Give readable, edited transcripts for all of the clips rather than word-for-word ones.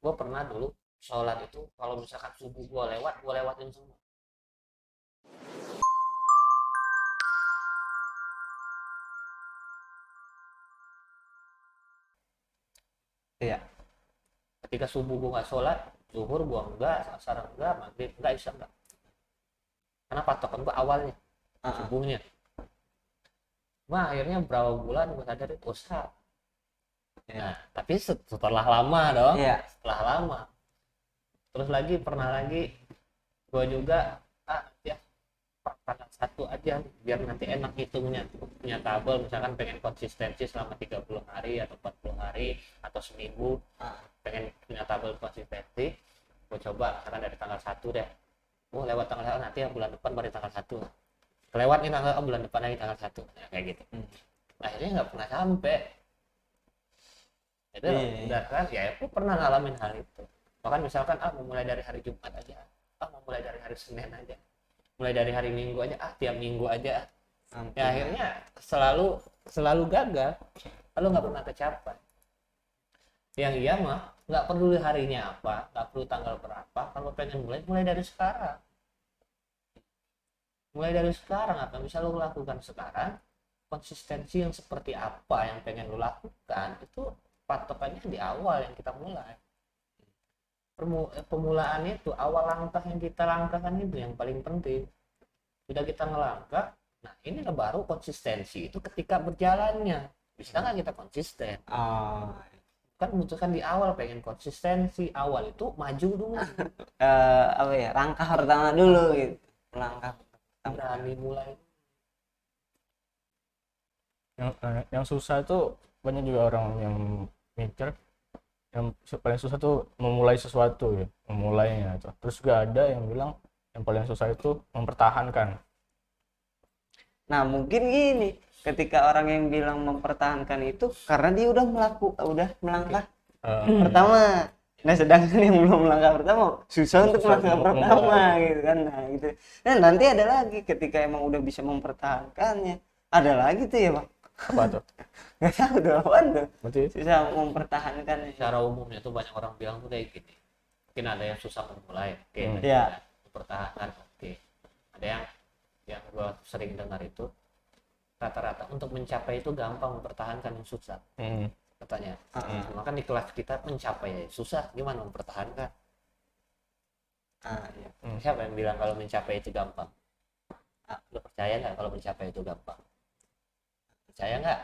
Gue pernah dulu sholat itu kalau misalkan subuh gue lewatin semua. Iya. Ketika subuh gue nggak sholat, zuhur gue enggak, asar enggak, maghrib enggak, isya enggak. Karena patokan gue awalnya subuhnya. Wah, akhirnya berapa bulan gue sadar itu usah. Nah, tapi setelah lama dong, Iya. setelah lama. Terus lagi pernah lagi gue juga ya tanggal satu aja biar nanti enak hitungnya, punya tabel misalkan pengen konsistensi selama 30 hari atau 40 hari atau seminggu, pengen punya tabel konsistensi. Gue coba misalkan dari tanggal 1 deh, lewat tanggal 1 nanti ya bulan depan baru tanggal 1 kelewat nih tanggal, bulan depan lagi tanggal 1 ya, kayak gitu. Akhirnya nggak pernah sampai itu. Udah kan ya aku pernah ngalamin hal itu. Bahkan misalkan mau mulai dari hari Jumat aja, mau mulai dari hari Senin aja, mulai dari hari Minggu aja, tiap minggu aja. Ya akhirnya selalu gagal, lalu nggak pernah tercapai. Yang iya mah nggak perlu harinya apa, nggak perlu tanggal berapa, kalau pengen mulai dari sekarang. Mulai dari sekarang apa yang bisa lo lakukan sekarang, konsistensi yang seperti apa yang pengen lo lakukan, itu patokannya di awal yang kita mulai. Pemulaan itu, awal langkah yang kita langkahkan itu yang paling penting. Sudah kita ngelangkah, nah ini baru konsistensi itu ketika berjalannya. Bisa nggak kita konsisten? Kan membutuhkan di awal, pengen konsistensi awal itu maju dulu. Apa ya, langkah pertama dulu gitu, langkah berani mulai. Yang susah itu banyak juga orang yang mikir yang paling susah tuh memulai sesuatu ya, memulainya itu. Terus juga ada yang bilang yang paling susah itu mempertahankan. Nah mungkin gini, ketika orang yang bilang mempertahankan itu karena dia udah melangkah pertama. Nah sedangkan yang belum melangkah pertama susah untuk melangkah pertama gitu kan. Nah gitu. Nah nanti ada lagi ketika emang udah bisa mempertahankannya, ada lagi tuh ya Bang. Apa tuh? Nggak tahu tuh apaan tuh. Berarti Susah mempertahankan. Secara umumnya tuh banyak orang bilang tuh kayak gini, mungkin ada yang susah memulai, Ya. mempertahankan, ada yang gue sering dengar itu rata-rata untuk mencapai itu gampang, mempertahankan yang susah. Katanya. Maka di kelas kita mencapai susah, gimana mempertahankan? Iya. Siapa yang bilang kalau mencapai itu gampang? Lo percaya nggak kalau mencapai itu gampang? Percaya nggak?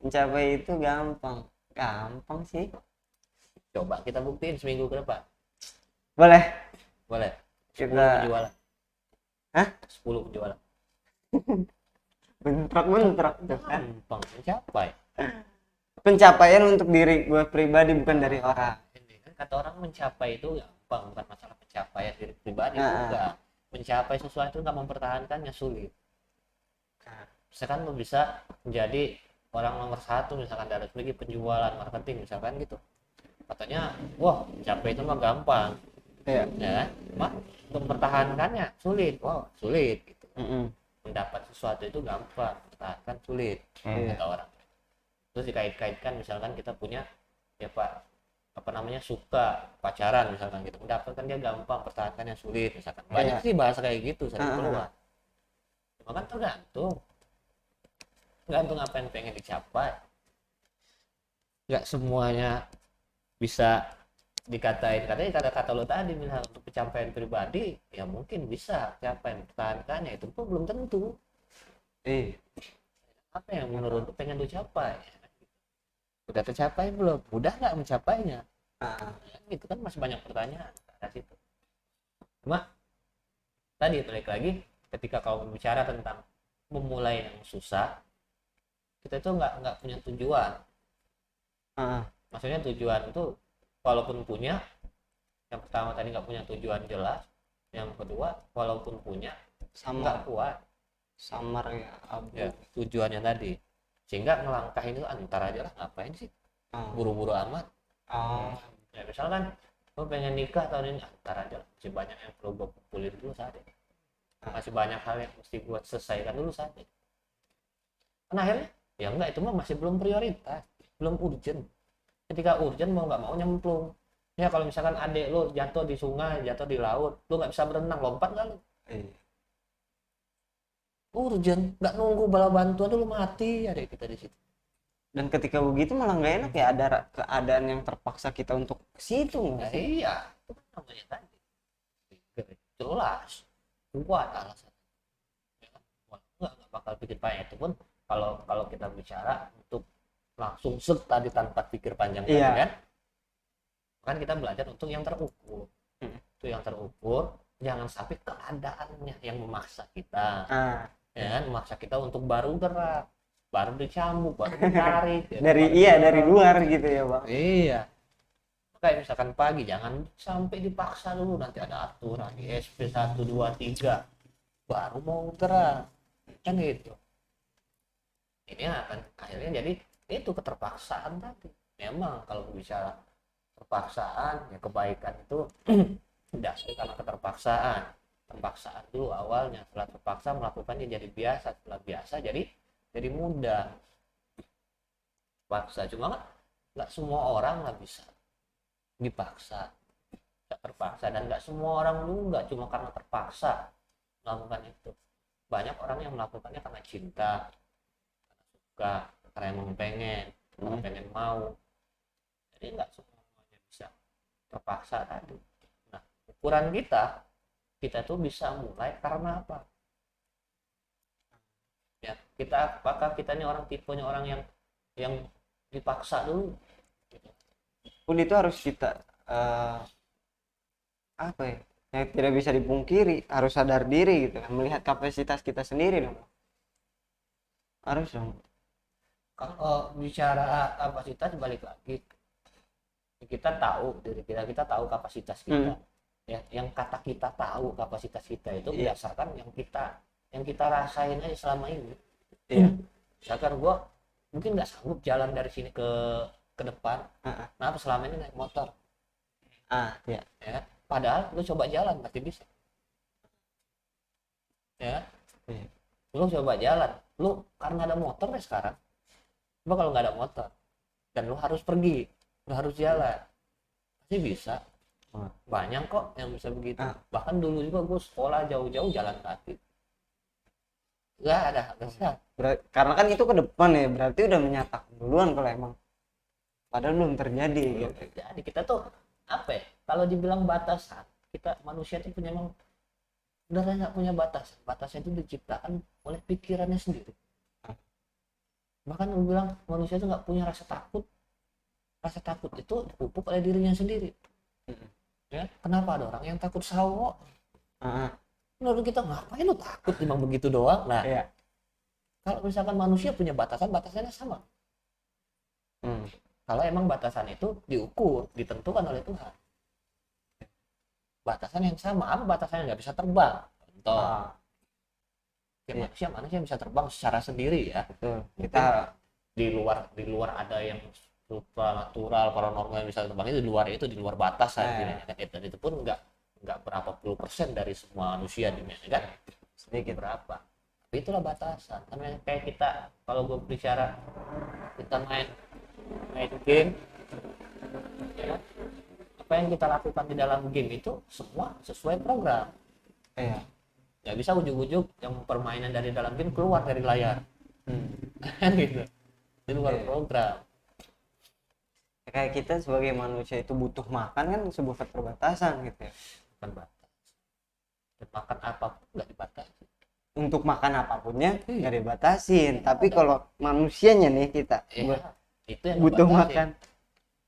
Mencapai itu gampang sih. Coba kita buktiin seminggu ke depan. Boleh Kita 10 penjualan. 10 penjualan. bentrok tuh kan. Gampang mencapai. Pencapaian untuk diri gue pribadi, bukan dari orang. Ini kan kata orang mencapai itu gampang, bukan masalah pencapaian diri pribadi juga. Mencapai sesuatu nggak mempertahankannya sulit. Misalkan lo bisa menjadi orang nomor 1 misalkan dari segi penjualan, marketing misalkan gitu. Katanya, wah mencapai itu mah gampang. Ya kan? Mah mempertahankannya sulit. Wow, sulit gitu. Mendapat sesuatu itu gampang, mempertahankan sulit, kata orang. Terus dikait-kaitkan misalkan kita punya ya Pak, apa namanya, suka pacaran misalkan gitu, mendapatkan dia gampang, pertahankannya sulit misalkan. Banyak sih bahasa kayak gitu sering keluar. Cuma kan tergantung apa yang pengen dicapai. Nggak semuanya bisa dikatain, katanya kata-kata lo tadi misalnya untuk pencapaian pribadi ya mungkin bisa capai, mempertahankannya itu pun belum tentu. Apa yang menurut lo pengen lo capai, udah tercapai belum, mudah nggak mencapainya, gitu kan, masih banyak pertanyaan dari situ. Cuma tadi balik lagi, ketika kau bicara tentang memulai yang susah, kita itu nggak punya tujuan. Maksudnya tujuan itu walaupun punya, yang pertama tadi nggak punya tujuan jelas, yang kedua walaupun punya nggak kuat, samar ya, tujuannya tadi, sehingga ngelangkah itu antar aja lah, ngapain sih buru-buru amat. Ya misalkan lo pengen nikah tahun ini, antar aja lah, masih banyak yang perlu gue kumpulin dulu saat ini, masih banyak hal yang mesti gue selesaikan dulu saat ini. Nah akhirnya ya enggak, itu mah masih belum prioritas. belum urgent. Ketika urgent mau nggak mau nyemplung. Ya kalau misalkan adik lo jatuh di sungai, jatuh di laut, lo nggak bisa berenang, lompat nggak lo? Urgent, nggak nunggu bala bantuan dulu, mati adik kita di situ. Dan ketika begitu malah nggak enak ya, ada keadaan yang terpaksa kita untuk ke situ nggak Nah, sih? iya, itu kan namanya tadi. Jelas, kuat alasan. Ya kan? Wah, nggak bakal pikir panjang. Itu pun kalau kalau kita bicara untuk langsung set tadi tanpa pikir panjang tadi Iya. kan kita belajar untuk yang terukur. Itu yang terukur, jangan sampai keadaannya yang memaksa kita. Ya kan, memaksa kita untuk baru gerak, baru dicambuk, baru ditarik. Ya, dari baru iya gerak. dari luar gitu ya bang. Iya. Kayak misalkan pagi jangan sampai dipaksa dulu, nanti ada aturan di SP 1 2 3 baru mau gerak. Kan gitu. Ini akan akhirnya jadi itu keterpaksaan tadi. Memang kalau bicara terpaksaan ya kebaikan itu dasar karena keterpaksaan. Terpaksaan dulu awalnya, setelah terpaksa melakukannya jadi biasa, setelah biasa jadi mudah. Paksa cuma kan nggak semua orang nggak bisa dipaksa, nggak terpaksa, dan nggak semua orang juga cuma karena terpaksa melakukan itu. Banyak orang yang melakukannya karena cinta, karena suka, karena emang pengen mau. Jadi nggak semuanya bisa terpaksa tadi. Nah, ukuran kita tuh bisa mulai karena apa? Ya, kita apakah kita ini orang tipenya orang yang dipaksa dulu? Gitu. Pun itu harus kita apa ya? Yang tidak bisa dipungkiri, harus sadar diri gitu, melihat kapasitas kita sendiri dong. Harus dong. Kalau bicara kapasitas balik lagi, kita tahu diri kita tahu kapasitas kita. Ya, yang kata kita tahu kapasitas kita itu berdasarkan yang kita rasain aja selama ini. Iya. Misalkan gua mungkin nggak sanggup jalan dari sini ke depan. Nah, selama ini naik motor. Iya. Ya, padahal lu coba jalan pasti bisa. Ya. Iya. Lu coba jalan, lu karena ada motor deh sekarang. Coba kalau nggak ada motor dan lu harus pergi, lu harus jalan, pasti bisa. Banyak kok yang bisa begitu. Bahkan dulu juga gue sekolah jauh-jauh jalan kaki, nggak ada bisa. Karena kan itu ke depan ya, berarti udah menyatakan duluan kalau emang padahal belum terjadi gitu. Jadi kita tuh apa ya, kalau dibilang batasan, kita manusia itu punya emang udah nggak punya batasan itu diciptakan oleh pikirannya sendiri. Bahkan gue bilang manusia itu nggak punya rasa takut itu dipupuk oleh dirinya sendiri. Ya, kenapa ada orang yang takut sawo? Menurut kita ngapain lu takut, memang begitu doang. Nah, kalau misalkan manusia punya batasannya sama. Kalau emang batasan itu diukur, ditentukan oleh Tuhan. Batasan yang sama, apa batasannya? Nggak bisa terbang. Contoh. Manusia bisa terbang secara sendiri ya. Betul. Kita di luar ada yang supranatural, paranormal bisa terbang, itu di luar batas akhirnya kan. Dan itu pun nggak berapa puluh % dari semua manusia di dunia kan, sedikit berapa. Tapi itulah batasan. Karena kayak kita kalau gue bicara kita main game ya, apa yang kita lakukan di dalam game itu semua sesuai program. Nggak bisa ujuk-ujuk yang permainan dari dalam game keluar dari layar. Kan gitu, di luar program. kayak kita sebagai manusia itu butuh makan kan sebuah keterbatasan gitu ya. Bukan batas. Dan makan apapun nggak dibatasi. Untuk makan apapunnya nggak dibatasin. Tapi kalau manusianya nih kita itu yang butuh dibatasin. makan.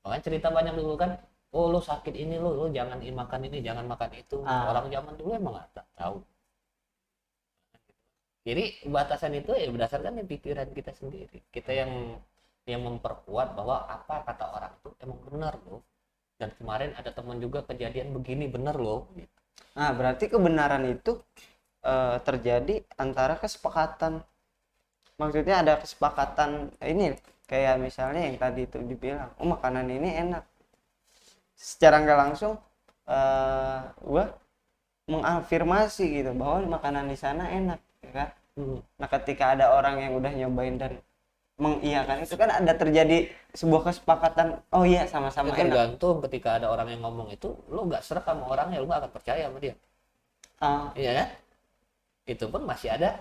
Makanya cerita banyak dulu kan, oh lo sakit ini lo jangan makan ini, jangan makan itu. Orang zaman dulu emang nggak tahu. Jadi batasan itu ya berdasarkan pikiran kita sendiri. Kita yang memperkuat bahwa apa kata orang itu emang benar loh. Dan kemarin ada teman juga kejadian begini benar loh. Nah berarti kebenaran itu terjadi antara kesepakatan. Maksudnya ada kesepakatan ini kayak misalnya yang tadi itu dibilang, oh makanan ini enak. Secara nggak langsung gua mengafirmasi gitu bahwa makanan di sana enak, ya kan? Nah ketika ada orang yang udah nyobain dan mengiyakan itu kan ada terjadi sebuah kesepakatan, oh iya sama-sama Ya, enak. tergantung ketika ada orang yang ngomong itu lu nggak serak sama orangnya, lu nggak akan percaya sama dia. Iya kan, itu pun masih ada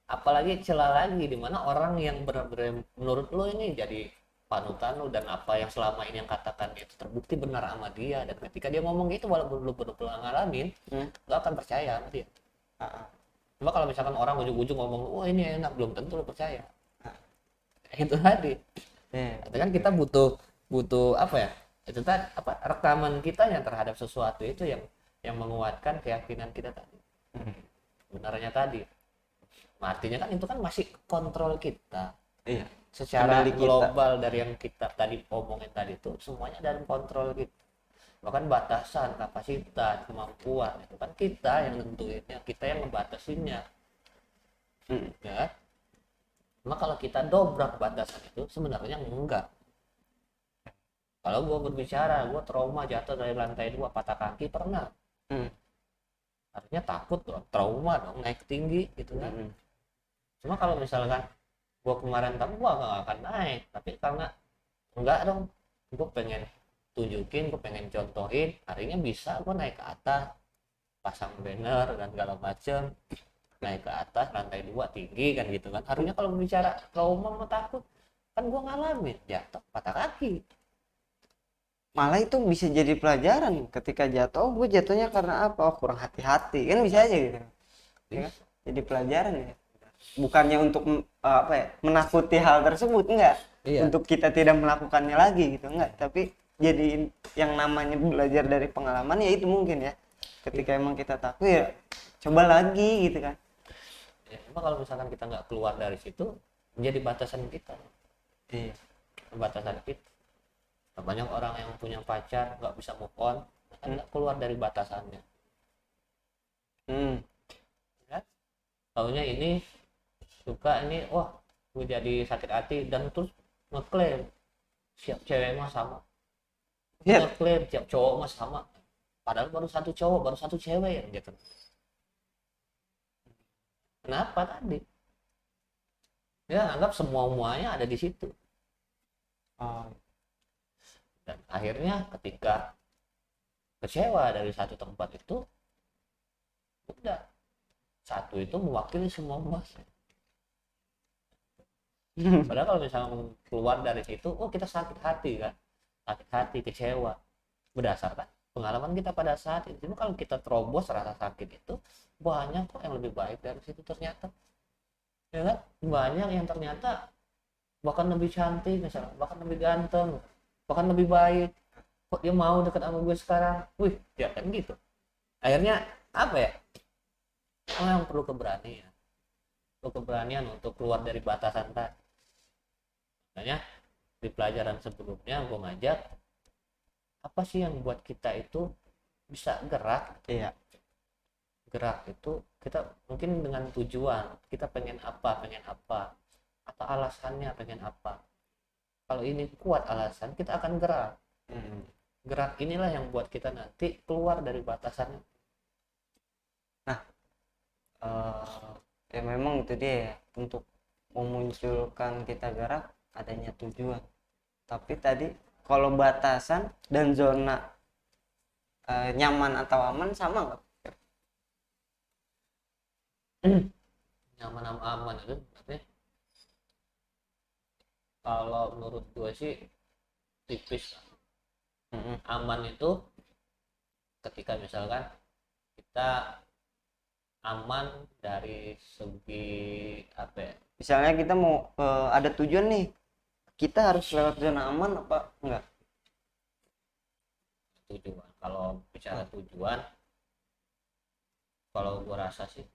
apalagi celah lagi di mana orang yang benar-benar menurut lu ini jadi panutan lu, dan apa yang selama ini yang katakan itu terbukti benar sama dia, dan ketika dia ngomong gitu walaupun lu benar-benar ngalamin, lu akan percaya sama dia. Cuma kalau misalkan orang ujung-ujung ngomong wah ini enak, belum tentu lu percaya. Itu tadi. Itu kan kita butuh apa ya, itu tadi apa, rekaman kita yang terhadap sesuatu itu yang menguatkan keyakinan kita tadi, benarnya tadi. Artinya kan itu kan masih kontrol kita. Iya. Secara Kendali kita. global dari yang kita tadi omongin tadi itu semuanya dalam kontrol kita. Bahkan batasan, kapasitas, kemampuan itu kan kita yang nentuinnya, kita yang ngebatasinnya. Ya. Cuma kalau kita dobrak batasan itu sebenarnya enggak. Kalau gue berbicara, gue trauma jatuh dari lantai 2 patah kaki pernah. Artinya takut dong, trauma dong, naik tinggi gitu kan. Cuma kalau misalkan gue kemarin tapi gue gak akan naik, tapi karena enggak dong, gue pengen tunjukin, gue pengen contohin, harinya bisa gue naik ke atas, pasang banner dan segala macem, naik ke atas lantai 2 tinggi kan gitu kan. Harusnya kalau bicara trauma sama takut kan gue ngalamin jatuh patah kaki. Malah itu bisa jadi pelajaran ketika jatuh, gue jatuhnya karena apa, oh kurang hati-hati kan, bisa aja gitu ya kan? Jadi pelajaran ya, bukannya untuk apa ya, menakuti hal tersebut, enggak. Iya. Untuk kita tidak melakukannya lagi gitu, enggak, tapi jadi yang namanya belajar dari pengalaman ya itu mungkin ya, ketika emang kita takut ya coba lagi gitu kan. Ya, cuma kalau misalkan kita nggak keluar dari situ menjadi batasan kita. Iya. Batasan kita. Banyak orang yang punya pacar nggak bisa move on, kan nggak keluar dari batasannya. Ya? Taunya ini suka ini, wah gue jadi sakit hati, dan terus ngeklaim siap cewek mah sama, ngeklaim siap cowok mah sama, padahal baru satu cowok, baru satu cewek yang gitu. Kenapa tadi? Ya anggap semuanya ada di situ. Dan akhirnya ketika kecewa dari satu tempat itu, udah satu itu mewakili semua mas. Padahal kalau misalnya keluar dari situ, oh kita sakit hati kan, sakit hati, kecewa, berdasarkan pengalaman kita pada saat itu. Cuma kalau kita terobos rasa sakit itu, banyak kok yang lebih baik dari situ ternyata. Ya kan? Banyak yang ternyata bahkan lebih cantik misalnya, bahkan lebih ganteng, bahkan lebih baik. Kok dia mau dekat sama gue sekarang? Wih, ya kan gitu. Akhirnya apa ya? Oh, yang perlu keberanian. Perlu keberanian untuk keluar dari batasan tadi. Makanya di pelajaran sebelumnya gue ngajak, apa sih yang buat kita itu bisa gerak? Iya. Gerak itu kita mungkin dengan tujuan, kita pengen apa, atau alasannya pengen apa. Kalau ini kuat alasan, kita akan gerak. Gerak inilah yang buat kita nanti keluar dari batasannya. Nah, ya memang itu dia ya, untuk memunculkan kita gerak adanya tujuan. Tapi tadi kalau batasan dan zona nyaman atau aman sama nggak? Nyaman sama aman itu maksudnya, kalau menurut gue sih tipis. Aman itu ketika misalkan kita aman dari segi apa ya, Misalnya kita mau ada tujuan nih, kita harus lewat zona aman apa enggak? tujuan. Kalau bicara tujuan, kalau gue rasa sih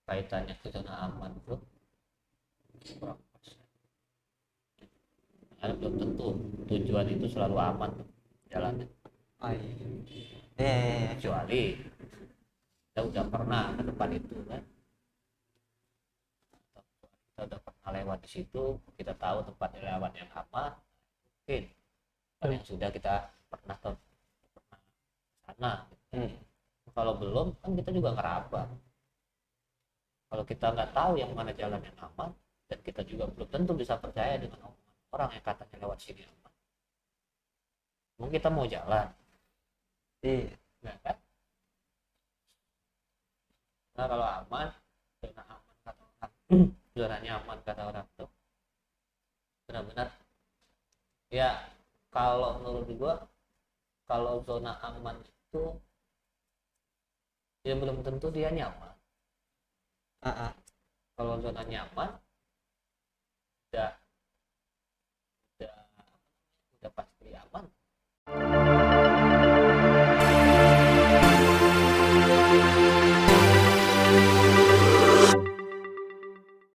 kaitannya ke zona aman itu berapa persen? Karena belum tentu tujuan itu selalu aman jalannya. Kecuali kita udah pernah ke depan itu kan, kita udah pernah lewat di situ, kita tahu tempat lewat yang aman, mungkin yang sudah kita pernah ke sana. Kalau belum kan kita juga ngeraba. Kalau kita nggak tahu yang mana jalan yang aman, dan kita juga belum tentu bisa percaya dengan omongan orang yang katanya lewat sini aman. Mungkin kita mau jalan, Iya. nggak kan? Nah kalau aman, zona aman kata orang, zona nyaman kata orang tuh benar-benar ya, kalau menurut gua kalau zona aman itu ya belum tentu dia nyaman. Kalau zona nyaman udah udah pasti aman.